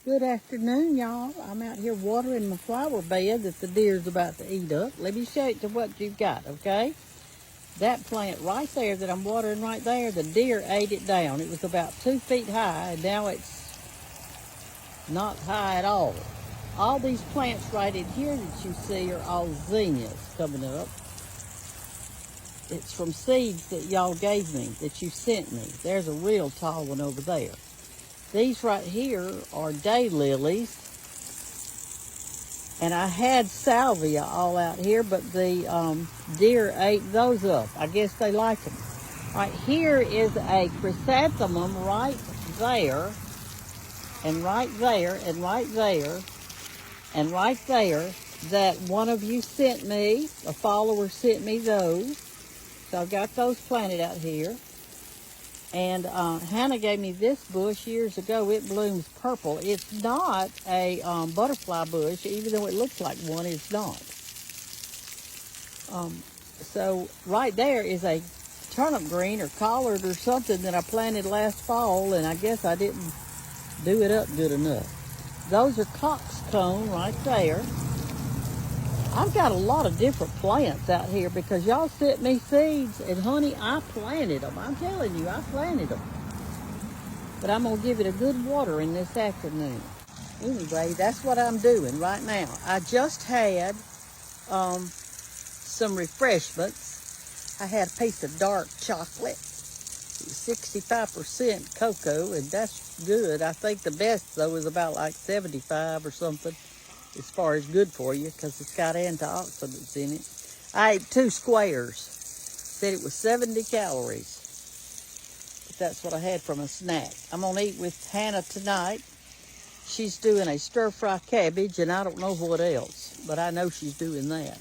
Good afternoon, y'all. I'm out here watering my flower bed that the deer's about to eat up. Let me show you to what you've got, okay? That plant right there that I'm watering right there, the deer ate it down. It was about 2 feet high, and now it's not high at all. All these plants right in here that you see are all zinnias coming up. It's from seeds that y'all gave me, that you sent me. There's a real tall one over there. These right here are daylilies, and I had salvia all out here, but the deer ate those up. I guess they like them. Right here is a chrysanthemum right there, and right there, and right there, and right there, that one of you sent me. A follower sent me those. So I've got those planted out here. And Hannah gave me this bush years ago. It blooms purple. It's not a butterfly bush, even though it looks like one, it's not. So right there is a turnip green or collard or something that I planted last fall, and I guess I didn't do it up good enough. Those are coxcomb right there. I've got a lot of different plants out here because y'all sent me seeds, and honey, I planted them. I'm telling you, I planted them. But I'm going to give it a good watering this afternoon. Anyway, that's what I'm doing right now. I just had some refreshments. I had a piece of dark chocolate, 65% cocoa, and that's good. I think the best, though, is about like 75 or something, as far as good for you, because it's got antioxidants in it. I ate 2 squares. Said it was 70 calories. But that's what I had from a snack. I'm going to eat with Hannah tonight. She's doing a stir-fry cabbage, and I don't know what else, but I know she's doing that.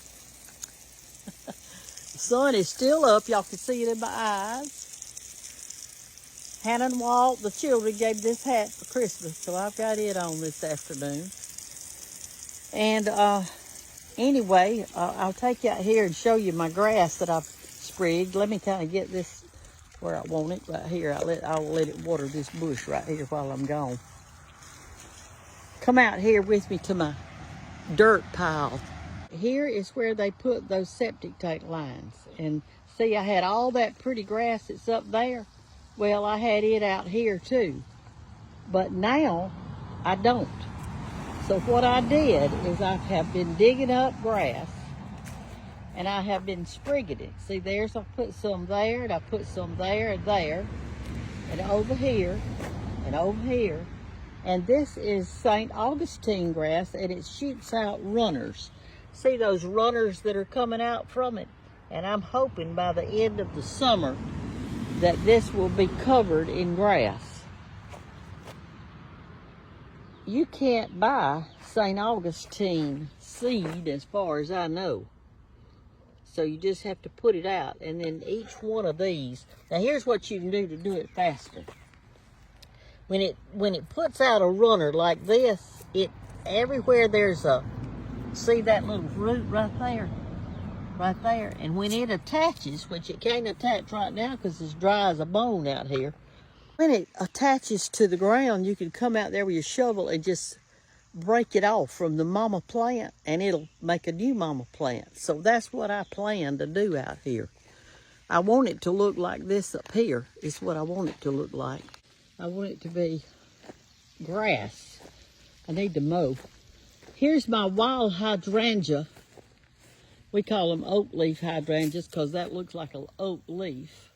The sun is still up. Y'all can see it in my eyes. Hannah and Walt, the children, gave this hat for Christmas, so I've got it on this afternoon. And anyway, I'll take you out here and show you my grass that I've sprigged. Let me kind of get this where I want it, right here. I'll let it water this bush right here while I'm gone. Come out here with me to my dirt pile. Here is where they put those septic tank lines. And see, I had all that pretty grass that's up there. Well, I had it out here too. But now, I don't. So what I did is I have been digging up grass, and I have been sprigging it. See, I put some there, and I put some there and there, and over here, and over here. And this is St. Augustine grass, and it shoots out runners. See those runners that are coming out from it? And I'm hoping by the end of the summer that this will be covered in grass. You can't buy St. Augustine seed as far as I know. So you just have to put it out. And then each one of these, now here's what you can do to do it faster. When it puts out a runner like this, everywhere there's see that little root right there? Right there. And when it attaches, which it can't attach right now because it's dry as a bone out here, when it attaches to the ground, you can come out there with your shovel and just break it off from the mama plant, and it'll make a new mama plant. So that's what I plan to do out here. I want it to look like this up here. Is what I want it to look like. I want it to be grass. I need to mow. Here's my wild hydrangea. We call them oak leaf hydrangeas because that looks like an oak leaf.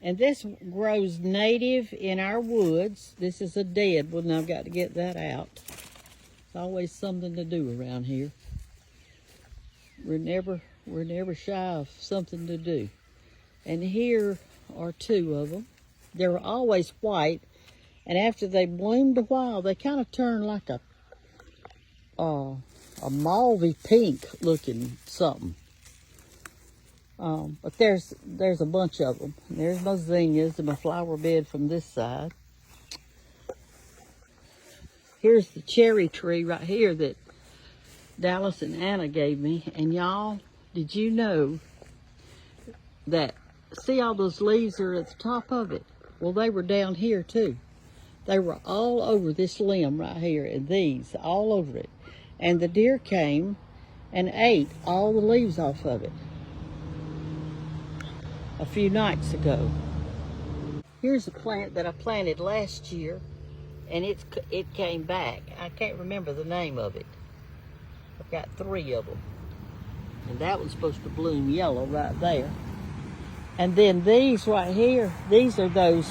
And this grows native in our woods. This is a dead one. I've got to get that out. It's always something to do around here. We're never shy of something to do. And here are 2 of them. They're always white, and after they bloomed a while, they kind of turn like a mauvey pink looking something. But there's a bunch of them. There's my zinnias and my flower bed from this side. Here's the cherry tree right here that Dallas and Anna gave me. And y'all, did you know that, see all those leaves are at the top of it? Well, they were down here too. They were all over this limb right here, and these, all over it. And the deer came and ate all the leaves off of it a few nights ago. Here's a plant that I planted last year, and it came back. I can't remember the name of it. I've got 3 of them. And that one's supposed to bloom yellow right there. And then these right here, these are those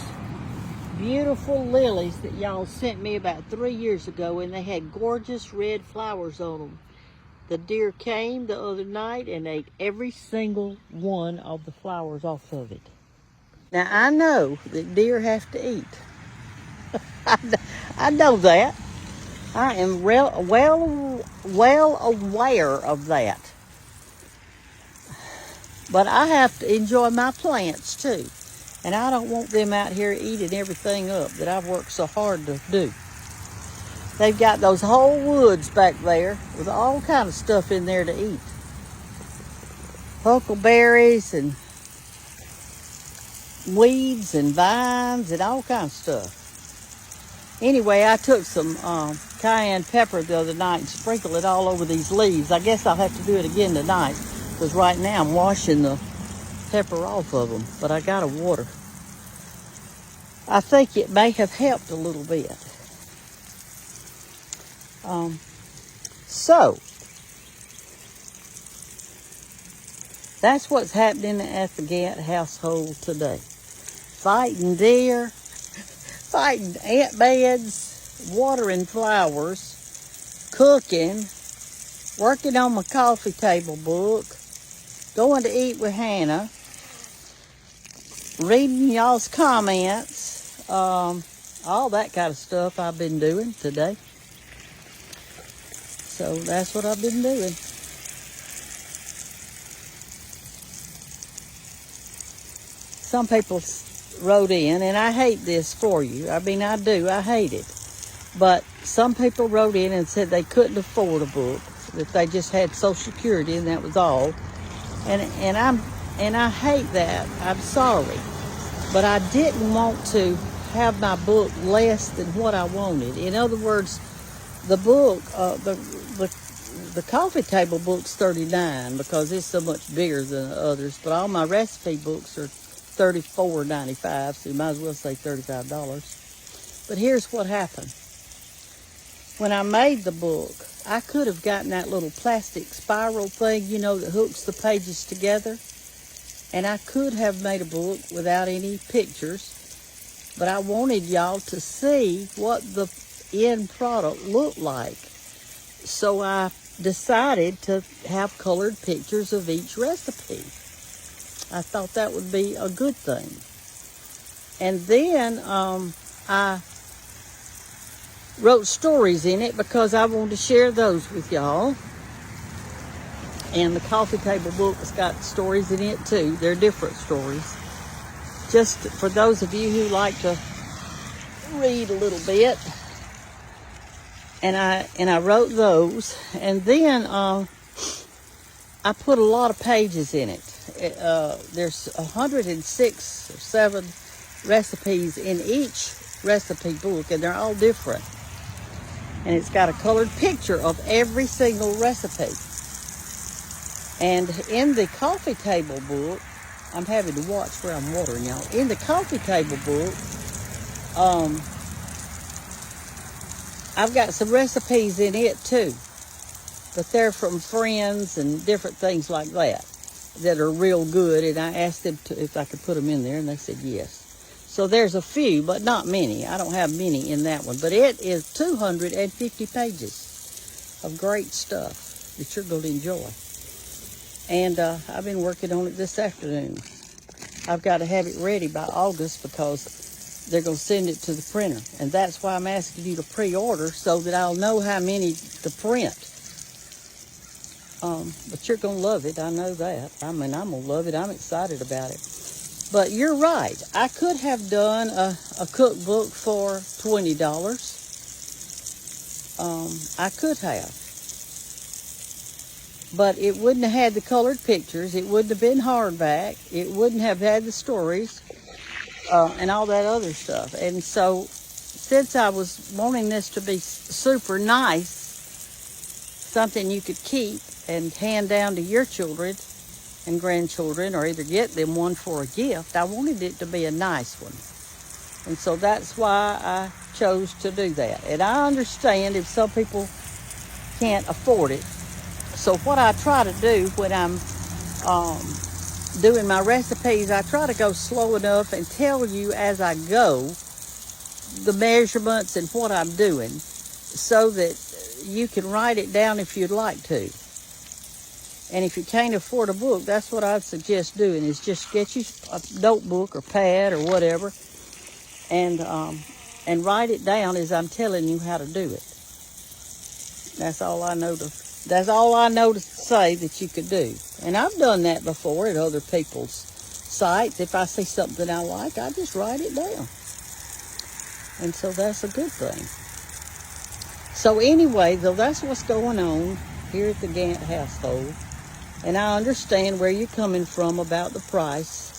beautiful lilies that y'all sent me about 3 years ago, and they had gorgeous red flowers on them. The deer came the other night and ate every single one of the flowers off of it. Now, I know that deer have to eat. I know that. I am well aware of that. But I have to enjoy my plants too. And I don't want them out here eating everything up that I've worked so hard to do. They've got those whole woods back there with all kind of stuff in there to eat. Huckleberries and weeds and vines and all kinds of stuff. Anyway, I took some cayenne pepper the other night and sprinkled it all over these leaves. I guess I'll have to do it again tonight, because right now I'm washing the pepper off of them, but I gotta water. I think it may have helped a little bit. So that's what's happening at the Gantt household today. Fighting deer, fighting ant beds, watering flowers, cooking, working on my coffee table book, going to eat with Hannah, reading y'all's comments, all that kind of stuff I've been doing today. So that's what I've been doing. Some people wrote in, and I hate this for you. I mean, I do. I hate it. But some people wrote in and said they couldn't afford a book, that they just had Social Security and that was all. And I hate that. I'm sorry. But I didn't want to have my book less than what I wanted. In other words, the book, the coffee table book's $39 because it's so much bigger than the others. But all my recipe books are $34.95, so you might as well say $35. But here's what happened. When I made the book, I could have gotten that little plastic spiral thing, you know, that hooks the pages together. And I could have made a book without any pictures. But I wanted y'all to see what the end product looked like. So I decided to have colored pictures of each recipe. I thought that would be a good thing. And then I wrote stories in it because I wanted to share those with y'all. And the coffee table book has got stories in it too. They're different stories. Just for those of you who like to read a little bit. And I wrote those. And then I put a lot of pages in it. There's 106 or 7 recipes in each recipe book, and they're all different. And it's got a colored picture of every single recipe. And in the coffee table book, I'm having to watch where I'm watering, y'all. In the coffee table book, I've got some recipes in it too. But they're from friends and different things like that are real good. And I asked them if I could put them in there, and they said yes. So there's a few, but not many. I don't have many in that one. But it is 250 pages of great stuff that you're going to enjoy. And I've been working on it this afternoon. I've got to have it ready by August because they're going to send it to the printer. And that's why I'm asking you to pre-order, so that I'll know how many to print. But you're going to love it. I know that. I mean, I'm going to love it. I'm excited about it. But you're right. I could have done a cookbook for $20. I could have. But it wouldn't have had the colored pictures. It wouldn't have been hardback. It wouldn't have had the stories and all that other stuff. And so since I was wanting this to be super nice, something you could keep and hand down to your children and grandchildren, or either get them one for a gift, I wanted it to be a nice one. And so that's why I chose to do that. And I understand if some people can't afford it. So what I try to do when I'm doing my recipes, I try to go slow enough and tell you as I go the measurements and what I'm doing, so that you can write it down if you'd like to. And if you can't afford a book, that's what I'd suggest doing, is just get you a notebook or pad or whatever, and write it down as I'm telling you how to do it. That's all I know to say that you could do. And I've done that before at other people's sites. If I see something I like, I just write it down. And so that's a good thing. So anyway, though, that's what's going on here at the Gantt household. And I understand where you're coming from about the price.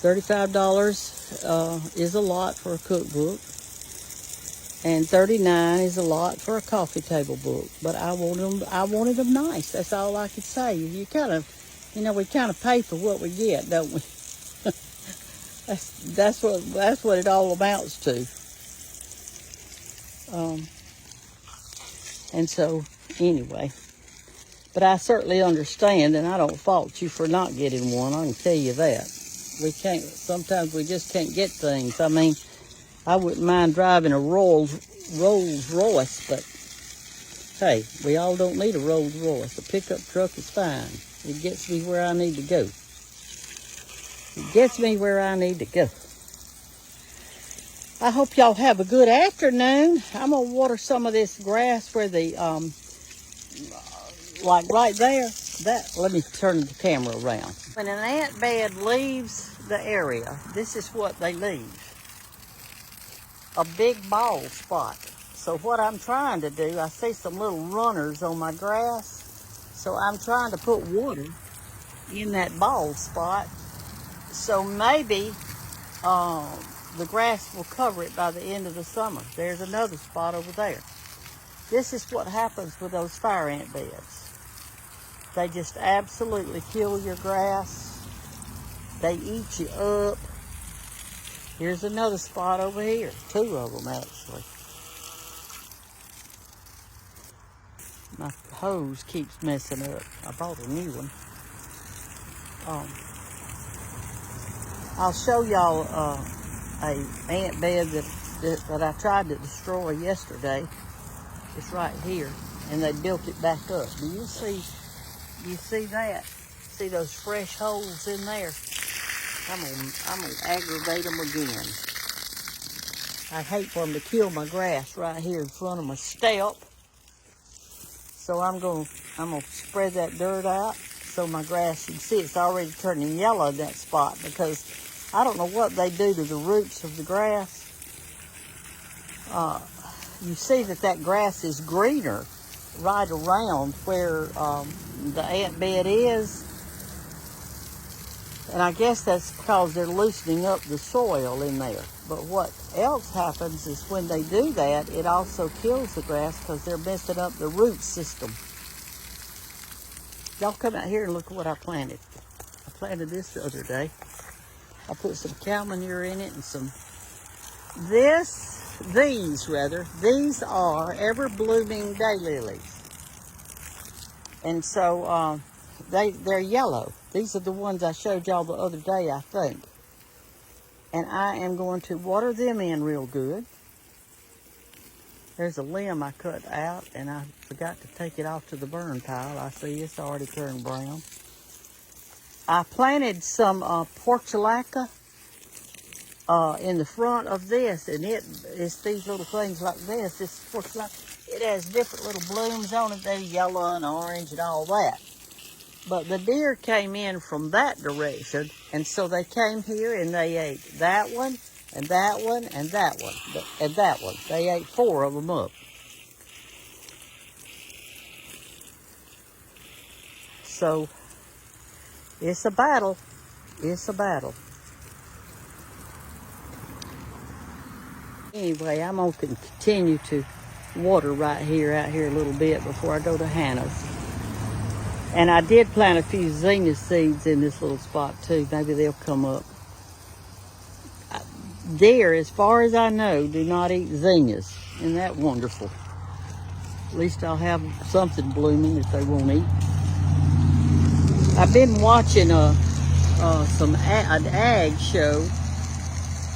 $35 is a lot for a cookbook, and $39 is a lot for a coffee table book. But I wanted them nice. That's all I could say. We kind of pay for what we get, don't we? that's what it all amounts to. And so anyway. But I certainly understand, and I don't fault you for not getting one. I can tell you that. Sometimes we just can't get things. I mean, I wouldn't mind driving a Rolls Royce, but hey, we all don't need a Rolls Royce. A pickup truck is fine. It gets me where I need to go. I hope y'all have a good afternoon. I'm going to water some of this grass where the, like right there, let me turn the camera around. When an ant bed leaves the area, this is what they leave. A big bald spot. So what I'm trying to do, I see some little runners on my grass, so I'm trying to put water in that bald spot, so maybe the grass will cover it by the end of the summer. There's another spot over there. This is what happens with those fire ant beds. They just absolutely kill your grass. They eat you up. Here's another spot over here. 2 of them, actually. My hose keeps messing up. I bought a new one. I'll show y'all a ant bed that I tried to destroy yesterday. It's right here, and they built it back up. Do you see that? See those fresh holes in there? I'm gonna aggravate them again. I hate for them to kill my grass right here in front of my step. So I'm gonna spread that dirt out so my grass, you can see it's already turning yellow in that spot, because I don't know what they do to the roots of the grass. You see that grass is greener right around where the ant bed is. And I guess that's because they're loosening up the soil in there. But what else happens is when they do that, it also kills the grass because they're messing up the root system. Y'all come out here and look at what I planted. I planted this the other day. I put some cow manure in it and some, these are ever-blooming daylilies. And so they're yellow. These are the ones I showed y'all the other day, I think. And I am going to water them in real good. There's a limb I cut out, and I forgot to take it off to the burn pile. I see it's already turned brown. I planted some portulaca in the front of this, and it's these little things like this. This portulaca, it has different little blooms on it. They're yellow and orange and all that. But the deer came in from that direction, and so they came here and they ate that one, and that one, and that one, and that one. They ate 4 of them up. So, it's a battle. It's a battle. Anyway, I'm going to continue to water out here a little bit before I go to Hannah's. And I did plant a few zinnia seeds in this little spot too. Maybe they'll come up. Deer, as far as I know, do not eat zinnias. Isn't that wonderful? At least I'll have something blooming if they won't eat. I've been watching an ag show.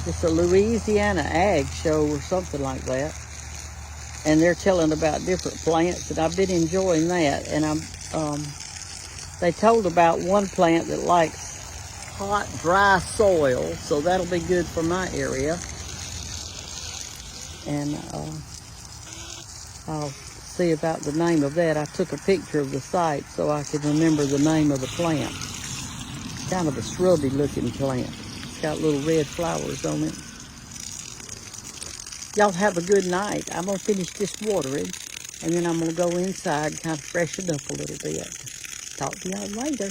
It's a Louisiana ag show or something like that. And they're telling about different plants, and I've been enjoying that. And they told about one plant that likes hot, dry soil, so that'll be good for my area. And I'll see about the name of that. I took a picture of the site so I could remember the name of the plant. It's kind of a shrubby looking plant. It's got little red flowers on it. Y'all have a good night. I'm going to finish this watering, and then I'm going to go inside and kind of freshen up a little bit. Talk to y'all later.